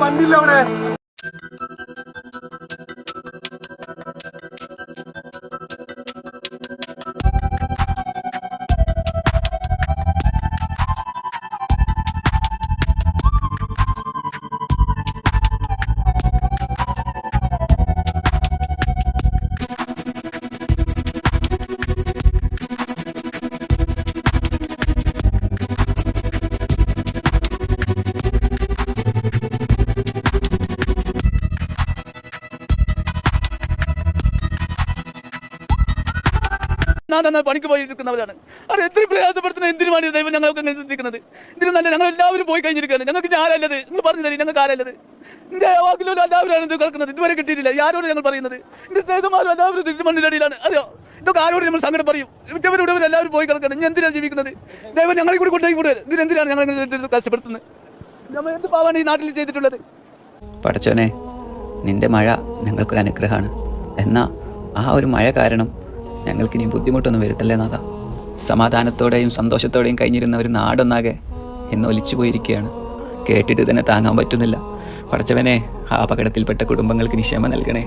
വണ്ടിയില്ല അവിടെ. പണിക്ക് പോയിരിക്കുന്നവരാണ്. അത് എത്ര പ്രയാസപ്പെടുത്തുന്ന എന്തിനുമാണ് ദൈവം ഞങ്ങൾക്ക് സൃഷ്ടിക്കുന്നത്? ഇതിന് നല്ല ഞങ്ങൾ എല്ലാവരും പോയി കഴിഞ്ഞിരിക്കുകയാണ്. ഞങ്ങൾക്ക് ആരല്ലത്? നിങ്ങൾ പറഞ്ഞു തരും, ഞങ്ങൾക്ക് ആരല്ലത്? എന്റെ വാക്കിലും എല്ലാവരും ഇത് കേൾക്കുന്നത്. ഇതുവരെ കിട്ടിയിട്ടില്ല. ആരോട് ഞങ്ങൾ പറയുന്നത്? എന്റെ സ്നേഹിതന്മാരും എല്ലാവരും മണ്ണിലടിയിലാണ്. അറിയോ, ഇതൊക്കെ ആരോട് നമ്മൾ സങ്കടം പറയും? ഇവരുടെ എല്ലാവരും പോയി കിടക്കണം. ഇനി എന്തിനാണ് ജീവിക്കുന്നത്? ദൈവം ഞങ്ങളെ കൂടി കൊണ്ടുപോയി കൂടെ ഇതിനെന്തിനാണ് ഞങ്ങൾ കഷ്ടപ്പെടുത്തുന്നത്? നമ്മൾ എന്ത് പാവാണ് ഈ നാട്ടിൽ ചെയ്തിട്ടുള്ളത്? പടച്ചോനെ, നിന്റെ മഴ ഞങ്ങൾക്കൊരു അനുഗ്രഹമാണ്. എന്നാൽ ആ ഒരു മഴ കാരണം ഞങ്ങൾക്കിനി ബുദ്ധിമുട്ടൊന്നും വരുത്തല്ലേ നാഥ. സമാധാനത്തോടെയും സന്തോഷത്തോടെയും കഴിഞ്ഞിരുന്ന ഒരു നാടൊന്നാകെ ഇന്ന് ഒലിച്ചു പോയിരിക്കുകയാണ്. കേട്ടിട്ട് തന്നെ താങ്ങാൻ പറ്റുന്നില്ല. പടച്ചവനെ, ആ അപകടത്തിൽപ്പെട്ട കുടുംബങ്ങൾക്ക് നീ ക്ഷമ നൽകണേ.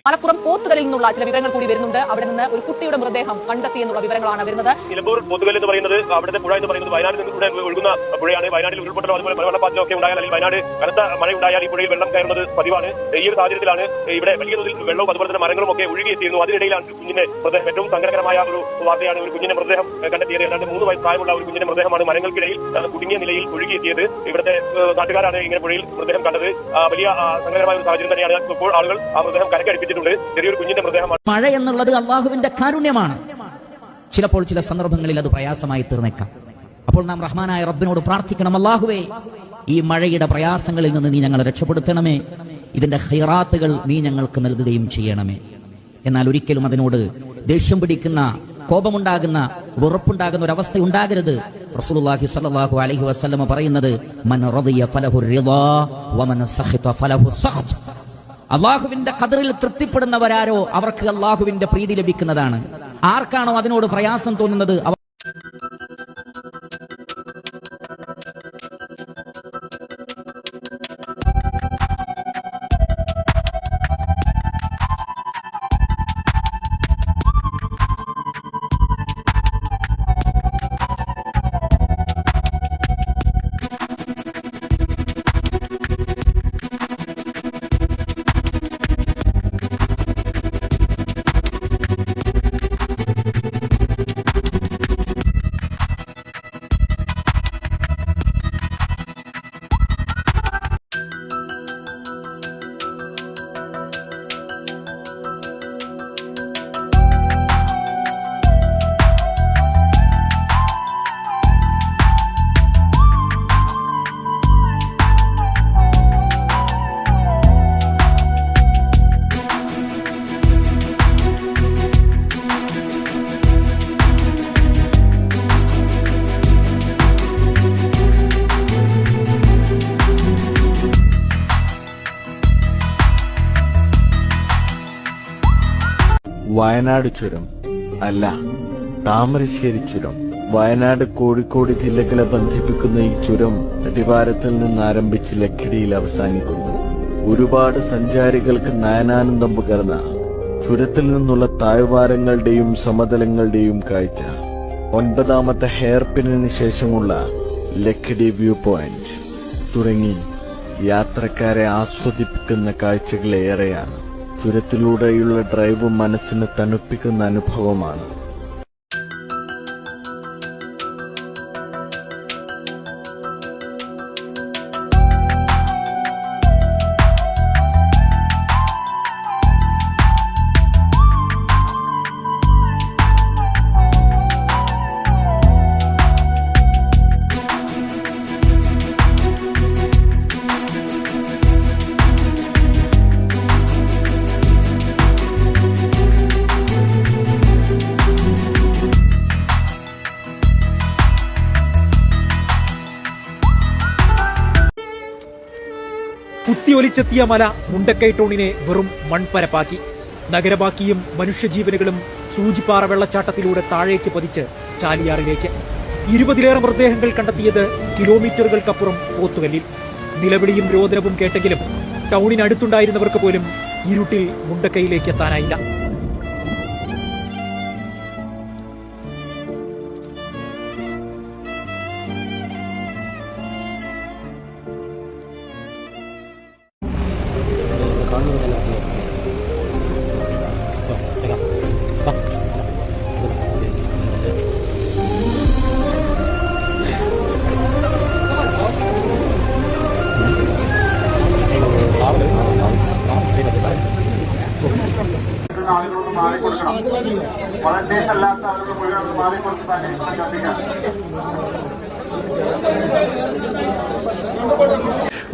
മലപ്പുറം പോത്തുകലിൽ നിന്നുള്ള ചില വിവരങ്ങൾ കൂടി വരുന്നുണ്ട്. അവിടെ നിന്ന് ഒരു കുട്ടിയുടെ മൃതദേഹം കണ്ടെത്തി എന്നുള്ള വിവരങ്ങളാണ് വരുന്നത്. നിലമ്പൂർ പോത്തുകൽ എന്ന് പറയുന്നത് അവിടുത്തെ പുഴ എന്ന് പറയുന്നത് വയനാട്ടിൽ നിന്ന് കൂടെ ഒഴുകുന്ന പുഴയാണ്. വയനാട്ടിൽ ഉരുൾപൊട്ടലോ അതുപോലെ മലവെള്ളപ്പാച്ചിലൊക്കെ ഉണ്ടായാൽ അല്ലെങ്കിൽ വയനാട് കനത്ത മഴ ഉണ്ടായാൽ ഈ പുഴയിൽ വെള്ളം കയറുന്നത് പതിവാണ്. ഈ ഒരു സാഹചര്യത്തിലാണ് ഇവിടെ വലിയ തോതിൽ വെള്ളവും അതുപോലെ തന്നെ മരങ്ങളും ഒക്കെ ഒഴുകിയെത്തിയിരുന്നു. അതിനിടയിലാണ് കുഞ്ഞിന്റെ മൃതദേഹം, ഏറ്റവും സങ്കടകരമായ ഒരു വാർത്തയാണ് ഒരു കുഞ്ഞിന്റെ മൃതദേഹം കണ്ടെത്തിയത്. ഏതാണ്ട് 3 വയസ്സ് പ്രായമുള്ള ഒരു കുഞ്ഞിന്റെ മൃതദേഹമാണ് മരങ്ങൾക്കിടയിൽ കുടുങ്ങിയ നിലയിൽ ഒഴുകിയെത്തിയത്. ഇവിടുത്തെ നാട്ടുകാരാണ് ഇങ്ങനെ പുഴയിൽ മൃതദേഹം കണ്ടത്. വലിയ സങ്കടകരമായ ഒരു സാഹചര്യം തന്നെയാണ്. ഇപ്പോൾ ആളുകൾ ആ മൃതദേഹം കരക്കടിപ്പിച്ചിട്ടുണ്ട്. ചെറിയൊരു കുഞ്ഞിന്റെ മൃതദേഹമാണ്. മഴ എന്നുള്ളത് അള്ളാഹുവിന്റെ കാരുണ്യമാണ്. ചിലപ്പോൾ ചില സന്ദർഭങ്ങളിൽ അത് പ്രയാസമായി തീർന്നേക്കാം. അപ്പോൾ നാം റഹ്മാനായ റബ്ബിനോട് പ്രാർത്ഥിക്കണം, അള്ളാഹുവേ, ഈ മഴയുടെ പ്രയാസങ്ങളിൽ നിന്ന് നീ ഞങ്ങളെ രക്ഷപ്പെടുത്തണമേ, ഇതിന്റെ ഖൈറാത്തുകൾ നീ ഞങ്ങൾക്ക് നൽകുകയും ചെയ്യണമേ. എന്നാൽ ഒരിക്കലും അതിനോട് ദേഷ്യം പിടിക്കുന്ന, കോപമുണ്ടാകുന്ന, വെറുപ്പുണ്ടാകുന്ന ഒരവസ്ഥ ഉണ്ടാകരുത്. റസൂലുള്ളാഹി സ്വല്ലല്ലാഹു അലൈഹി വസല്ലം പറയുന്നത്, മൻ റദിയ ഫലഹു റിളാ വമൻ സഖിത ഫലഹു സഖ്ത്. അള്ളാഹുവിന്റെ ഖദറിൽ തൃപ്തിപ്പെടുന്നവരാരോ അവർക്ക് അള്ളാഹുവിന്റെ പ്രീതി ലഭിക്കുന്നതാണ്. ആർക്കാണോ അതിനോട് പ്രയാസം തോന്നുന്നത് വയനാട് ചുരം അല്ല, താമരശ്ശേരി ചുരം. വയനാട് കോഴിക്കോട് ജില്ലകളെ ബന്ധിപ്പിക്കുന്ന ഈ ചുരം അടിവാരത്തിൽ നിന്ന് ആരംഭിച്ച് ലക്കിടിയിൽ അവസാനിക്കുന്നു. ഒരുപാട് സഞ്ചാരികൾക്ക് നയനാനന്ദം പകർന്ന ചുരത്തിൽ നിന്നുള്ള താഴ്വാരങ്ങളുടെയും സമതലങ്ങളുടെയും കാഴ്ച. 9ാമത്തെ ഹെയർപിന്നിന് ശേഷമുള്ള ലക്കിടി വ്യൂ പോയിന്റ് തുടങ്ങി യാത്രക്കാരെ ആസ്വദിപ്പിക്കുന്ന കാഴ്ചകളേറെയാണ്. ചുരത്തിലൂടെയുള്ള ഡ്രൈവ് മനസ്സിന് തണുപ്പിക്കുന്ന അനുഭവമാണ്. കുത്തിയൊലിച്ചെത്തിയ മല മുണ്ടക്കൈ ടൗണിനെ വെറും മൺപരപ്പാക്കി. നഗരബാക്കിയും മനുഷ്യജീവനുകളും സൂചിപ്പാറ വെള്ളച്ചാട്ടത്തിലൂടെ താഴേക്ക് പതിച്ച് ചാലിയാറിലേക്ക്. 20ലേറെ മൃതദേഹങ്ങൾ കണ്ടെത്തിയത് കിലോമീറ്ററുകൾക്കപ്പുറം പോത്തുകല്ലിൽ. നിലവിളിയും രോദനവും കേട്ടെങ്കിലും ടൗണിനടുത്തുണ്ടായിരുന്നവർക്ക് പോലും ഇരുട്ടിൽ മുണ്ടക്കൈയിലേക്ക് എത്താനായില്ല.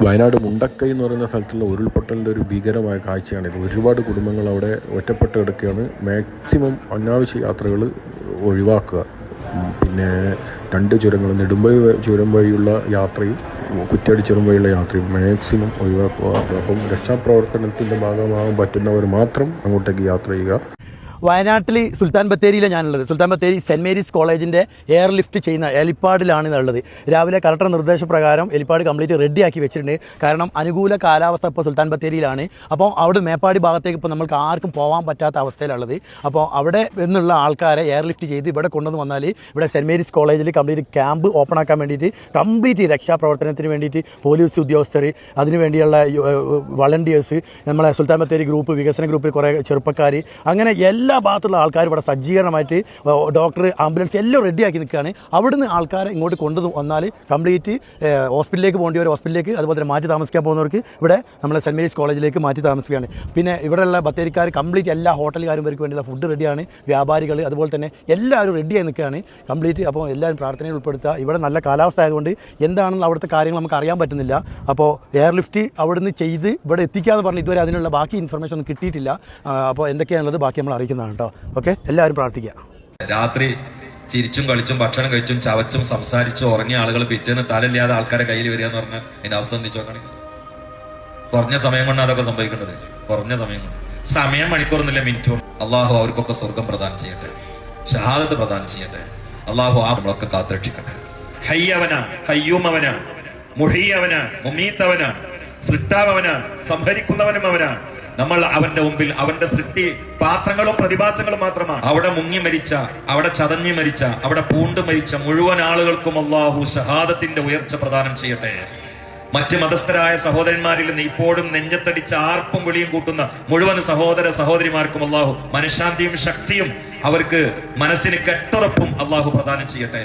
വയനാട് മുണ്ടക്കൈ എന്ന് പറയുന്ന സ്ഥലത്തുള്ള ഉരുൾപൊട്ടലിൻ്റെ ഒരു ഭീകരമായ കാഴ്ചയാണിത്. ഒരുപാട് കുടുംബങ്ങൾ അവിടെ ഒറ്റപ്പെട്ട് കിടക്കുകയാണ്. മാക്സിമം അനാവശ്യ യാത്രകൾ ഒഴിവാക്കുക. പിന്നെ 2 ചുരങ്ങൾ, നെടുമ്പൈ ചുരം വഴിയുള്ള യാത്രയും കുറ്റ്യാടി ചുരം വഴിയുള്ള യാത്രയും മാക്സിമം ഒഴിവാക്കുക. അപ്പം രക്ഷാപ്രവർത്തനത്തിൻ്റെ ഭാഗമാകാൻ പറ്റുന്നവർ മാത്രം അങ്ങോട്ടേക്ക് യാത്ര ചെയ്യുക. വയനാട്ടിൽ സുൽത്താൻ ബത്തേരിയിലാണ് ഞാനുള്ളത്. സുൽത്താൻ ബത്തേരി സെൻറ്റ് മേരീസ് കോളേജിൻ്റെ എയർ ലിഫ്റ്റ് ചെയ്യുന്ന ഹെലിപ്പാഡിലാണ് ഉള്ളത്. രാവിലെ കളക്ടർ നിർദ്ദേശപ്രകാരം ഹെലിപ്പാഡ് കംപ്ലീറ്റ് റെഡിയാക്കി വെച്ചിട്ടുണ്ട്. കാരണം അനുകൂല കാലാവസ്ഥ ഇപ്പോൾ സുൽത്താൻ ബത്തേരിയിലാണ്. അപ്പോൾ അവിടെ മേപ്പാടി ഭാഗത്തേക്ക് ഇപ്പോൾ നമുക്ക് ആർക്കും പോകാൻ പറ്റാത്ത അവസ്ഥയിലുള്ളത്. അപ്പോൾ അവിടെ നിന്നുള്ള ആൾക്കാരെ എയർ ലിഫ്റ്റ് ചെയ്ത് ഇവിടെ കൊണ്ടുവന്ന് വന്നാൽ ഇവിടെ സെൻറ്റ് മേരീസ് കോളേജിൽ കംപ്ലീറ്റ് ക്യാമ്പ് ഓപ്പൺ ആക്കാൻ വേണ്ടിയിട്ട് കംപ്ലീറ്റ് രക്ഷാപ്രവർത്തനത്തിന് വേണ്ടിയിട്ട് പോലീസ് ഉദ്യോഗസ്ഥർ, അതിനു വേണ്ടിയുള്ള വളണ്ടിയേഴ്സ്, നമ്മളെ സുൽത്താൻ ബത്തേരി ഗ്രൂപ്പ്, വികസന ഗ്രൂപ്പിൽ കുറേ ചെറുപ്പക്കാർ, അങ്ങനെ എല്ലാ ഭാഗത്തുള്ള ആൾക്കാർ ഇവിടെ സജ്ജീകരണമായിട്ട് ഡോക്ടർ, ആംബുലൻസ് എല്ലാം റെഡിയാക്കി നിൽക്കുകയാണ്. അവിടുന്ന് ആൾക്കാരെ ഇങ്ങോട്ട് കൊണ്ടു വന്നാൽ കംപ്ലീറ്റ് ഹോസ്പിറ്റലിലേക്ക് പോകേണ്ടവർ ഹോസ്പിറ്റലിലേക്ക്, അതുപോലെ തന്നെ മാറ്റി താമസിക്കാൻ പോകുന്നവർക്ക് ഇവിടെ നമ്മൾ സെൻറ്റ് മേരീസ് കോളേജിലേക്ക് മാറ്റി താമസിക്കുകയാണ്. പിന്നെ ഇവിടെയുള്ള ബത്തേരിക്കാർ കംപ്ലീറ്റ് എല്ലാ ഹോട്ടലുകാരും ഇവർക്ക് വേണ്ടിയുള്ള ഫുഡ് റെഡിയാണ്, വ്യാപാരികൾ അതുപോലെ തന്നെ എല്ലാവരും റെഡിയായി നിൽക്കുകയാണ് കംപ്ലീറ്റ്. അപ്പോൾ എല്ലാവരും പ്രാർത്ഥനയിൽ ഉൾപ്പെടുത്തുക. ഇവിടെ നല്ല കാലാവസ്ഥ ആയതുകൊണ്ട് എന്താണെന്നുള്ള അവിടുത്തെ കാര്യങ്ങൾ നമുക്ക് അറിയാൻ പറ്റുന്നില്ല. അപ്പോൾ എയർ ലിഫ്റ്റ് അവിടുന്ന് ചെയ്ത് ഇവിടെ എത്തിക്കാമെന്ന് പറഞ്ഞ് ഇതുവരെ അതിനുള്ള ബാക്കി ഇൻഫർമേഷൻ ഒന്നും കിട്ടിയിട്ടില്ല. അപ്പോൾ എന്തൊക്കെയാണുള്ളത് ബാക്കി നമ്മൾ അറിയിക്കുന്നതാണ് കേട്ടോ. ഓക്കെ, എല്ലാവരും പ്രാർത്ഥിക്കുക. രാത്രി ചിരിച്ചും കളിച്ചും ഭക്ഷണം കഴിച്ചും ചവച്ചും സംസാരിച്ചും ഉറങ്ങിയ ആളുകൾ പിറ്റേന്ന് തലയില്ലാതെ ആൾക്കാരെ കയ്യിൽ വരിക എന്ന് പറഞ്ഞാൽ അതിന്റെ അവസ്ഥ എന്തിച്ചു നോക്കണേ. കുറഞ്ഞ സമയം കൊണ്ട് അതൊക്കെ സംഭവിക്കേണ്ടത്, കുറഞ്ഞ സമയം കൊണ്ട്, സമയം മണിക്കൂറൊന്നുമില്ല, മിനിറ്റും. അള്ളാഹു അവർക്കൊക്കെ സ്വർഗം പ്രദാനം ചെയ്യട്ടെ, ഷഹാദത്ത് പ്രദാനം ചെയ്യട്ടെ. അള്ളാഹു ആ നമ്മളൊക്കെ കാത്തുരക്ഷിക്കട്ടെ. ഹയ്യവനാണ്, കയ്യൂമവനാണ്, മുഹീയവനാണ്, മുമീത്തവനാണ്, സൃഷ്ടാവനാണ്, സംഹരിക്കുന്നവനും അവനാണ്. നമ്മൾ അവന്റെ മുമ്പിൽ അവന്റെ സൃഷ്ടി പാത്രങ്ങളും പ്രതിഭാസങ്ങളും മാത്രമാണ്. അവിടെ മുങ്ങി മരിച്ച, അവിടെ ചതഞ്ഞു മരിച്ച, അവിടെ പൂണ്ടു മരിച്ച മുഴുവൻ ആളുകൾക്കും അള്ളാഹു ഷഹാദത്തിന്റെ ഉയർച്ച പ്രദാനം ചെയ്യട്ടെ. മറ്റ് മതസ്ഥരായ സഹോദരന്മാരിൽ നിന്ന് ഇപ്പോഴും നെഞ്ചത്തടിച്ച് ആർപ്പും വിളിയും കൂട്ടുന്ന മുഴുവൻ സഹോദര സഹോദരിമാർക്കും അള്ളാഹു മനഃശാന്തിയും ശക്തിയും അവർക്ക് മനസ്സിന് കെട്ടുറപ്പും അള്ളാഹു പ്രദാനം ചെയ്യട്ടെ.